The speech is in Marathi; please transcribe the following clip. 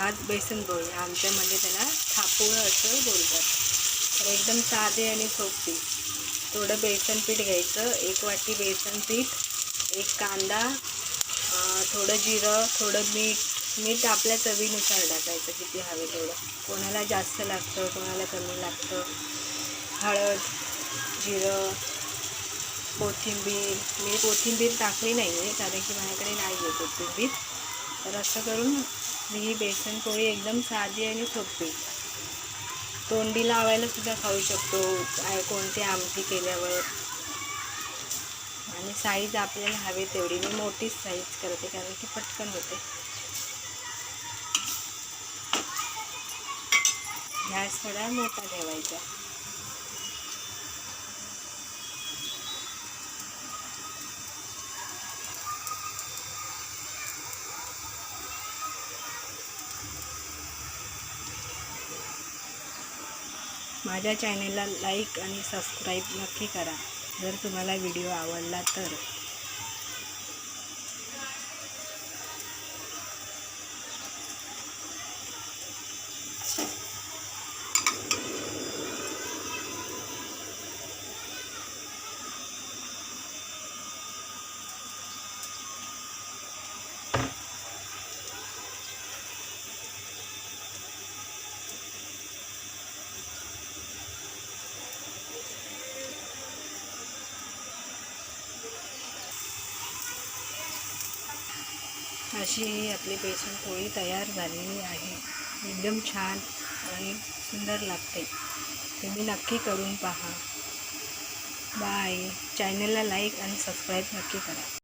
बोलतात बेसन पोळी, आमच्यामध्ये त्याला थापोळं असं बोलतात. तर एकदम साधे आणि सोपी. थोडं बेसन पीठ घ्यायचं, 1 वाटी बेसन पीठ, 1 कांदा, थोडं जिरं, थोडं मीठ आपल्या चवीनुसार टाकायचं, किती हवे तेवढं. कोणाला जास्त लागतं, कोणाला कमी लागतं. हळद, जिरं, कोथिंबीर. मी कोथिंबीर टाकली नाही आहे कारण की माझ्याकडे नाही आहे कोथिंबीर. तर असं करून ही बेसन पोळी एकदम साधी आणि सोपी. तोंडी लावायला सुद्धा खाऊ शकतो कोणती आमटी केल्यावर. आणि साईज आपल्याला हवी तेवढी. मी मोठीच साईज करते कारण की पटकन होते. गॅस थोडा मोठा ठेवायचा. माझ्या चॅनेलला लाईक आणि सबस्क्राईब नक्की करा जर तुम्हाला व्हिडिओ आवडला तर. अशी ही आपली बेसन पोळी तयार झालेली आहे. एकदम छान आणि सुंदर लागते. तुम्ही नक्की करून पहा. बाय. चॅनलला लाईक आणि सबस्क्राईब नक्की करा.